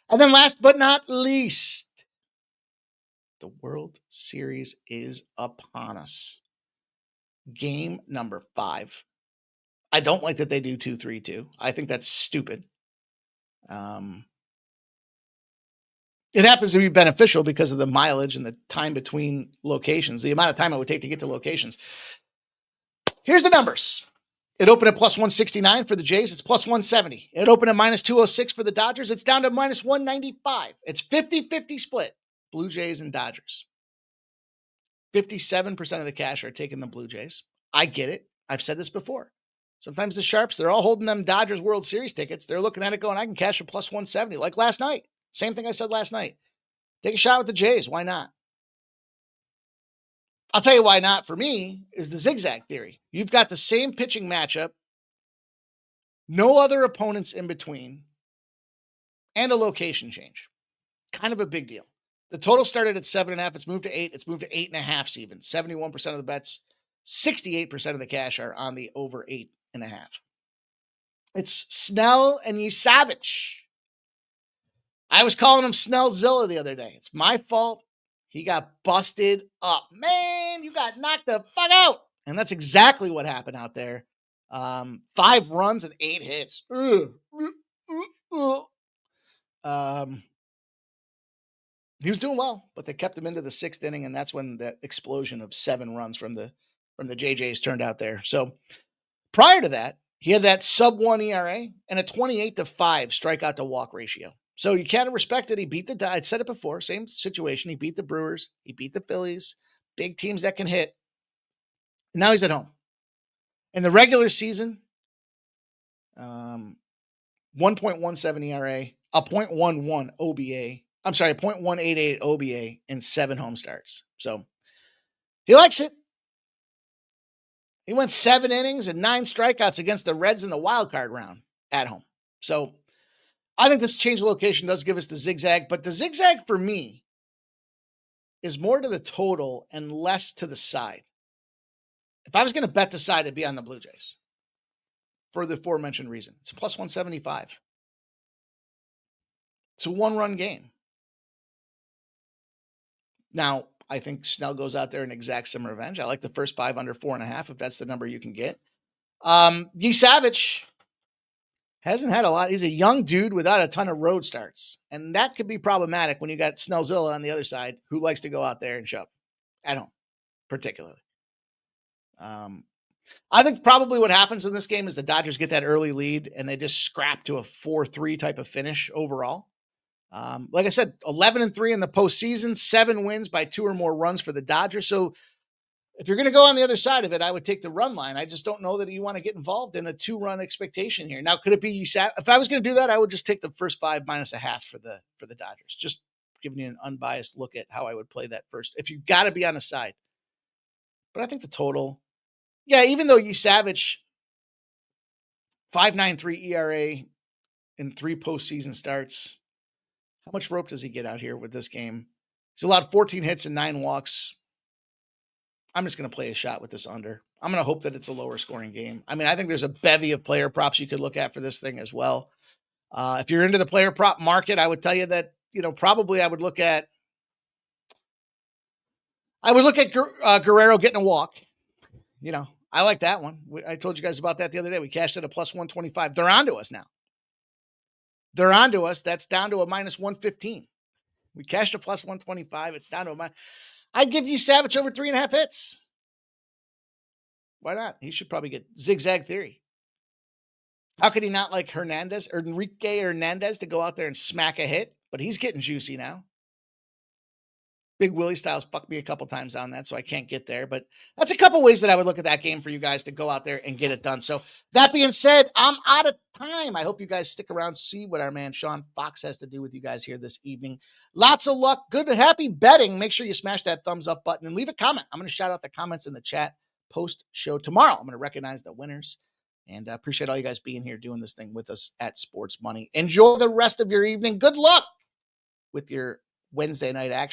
And then last but not least, the World Series is upon us. Game number 5. I don't like that they do 2-3-2. I think that's stupid. It happens to be beneficial because of the mileage and the time between locations, the amount of time it would take to get to locations. Here's the numbers. It opened at plus 169 for the Jays. It's plus 170. It opened at minus 206 for the Dodgers. It's down to minus 195. It's 50-50 split. Blue Jays and Dodgers. 57% of the cash are taking the Blue Jays. I get it. I've said this before. Sometimes the Sharps, they're all holding them Dodgers World Series tickets. They're looking at it going, I can cash a plus 170 like last night. Same thing I said last night. Take a shot with the Jays. Why not? I'll tell you why not for me is the zigzag theory. You've got the same pitching matchup, no other opponents in between, and a location change. Kind of a big deal. The total started at 7.5. It's moved to 8. It's moved to 8.5 even. 71% of the bets, 68% of the cash are on the over 8.5. It's Snell and Yesavich. I was calling him Snellzilla the other day. It's my fault. He got busted up. Man, you got knocked the fuck out. And that's exactly what happened out there. 5 runs and 8 hits. He was doing well, but they kept him into the 6th inning, and that's when the explosion of 7 runs from the JJs turned out there. So prior to that, he had that sub-1 ERA and a 28-5 strikeout to walk ratio. So you kind of respect it. He beat I said it before, same situation. He beat the Brewers. He beat the Phillies. Big teams that can hit. And now he's at home. In the regular season, 1.17 ERA, a 0.11 OBA. I'm sorry, 0.188 OBA in 7 home starts. So he likes it. He went 7 innings and 9 strikeouts against the Reds in the wild card round at home. So I think this change of location does give us the zigzag, but the zigzag for me is more to the total and less to the side. If I was going to bet the side, it'd be on the Blue Jays for the aforementioned reason. It's a plus 175. It's a 1-run game. Now, I think Snell goes out there and exacts some revenge. I like the first 5 under 4.5 if that's the number you can get. Yesavich hasn't had a lot. He's a young dude without a ton of road starts. And that could be problematic when you got Snellzilla on the other side who likes to go out there and shove at home, particularly. I think probably what happens in this game is the Dodgers get that early lead and they just scrap to a 4-3 type of finish overall. Like I said, 11-3 in the postseason, 7 wins by 2 or more runs for the Dodgers. So if you're going to go on the other side of it, I would take the run line. I just don't know that you want to get involved in a 2-run expectation here. Now, could it be if I was going to do that, I would just take the first 5 minus a half for the Dodgers. Just giving you an unbiased look at how I would play that first. If you've got to be on a side, but I think the total, yeah, even though Yesavich 5.93 ERA in 3 postseason starts, how much rope does he get out here with this game? He's allowed 14 hits and 9 walks. I'm just going to play a shot with this under. I'm going to hope that it's a lower scoring game. I mean, I think there's a bevy of player props you could look at for this thing as well. If you're into the player prop market, I would tell you that, probably I would look at Guerrero getting a walk. I like that one. I told you guys about that the other day. We cashed at a plus 125. They're on to us now. They're on to us. That's down to a minus 115. We cashed a plus 125. It's down to a minus. I'd give you Savage over 3.5 hits. Why not? He should probably get zigzag theory. How could he not like Enrique Hernandez to go out there and smack a hit? but he's getting juicy now. Big Willie Styles fucked me a couple times on that, so I can't get there. But that's a couple ways that I would look at that game for you guys to go out there and get it done. So that being said, I'm out of time. I hope you guys stick around, see what our man Sean Fox has to do with you guys here this evening. Lots of luck. Good and happy betting. Make sure you smash that thumbs up button and leave a comment. I'm going to shout out the comments in the chat post-show tomorrow. I'm going to recognize the winners. And I appreciate all you guys being here doing this thing with us at Sports Money. Enjoy the rest of your evening. Good luck with your Wednesday night action.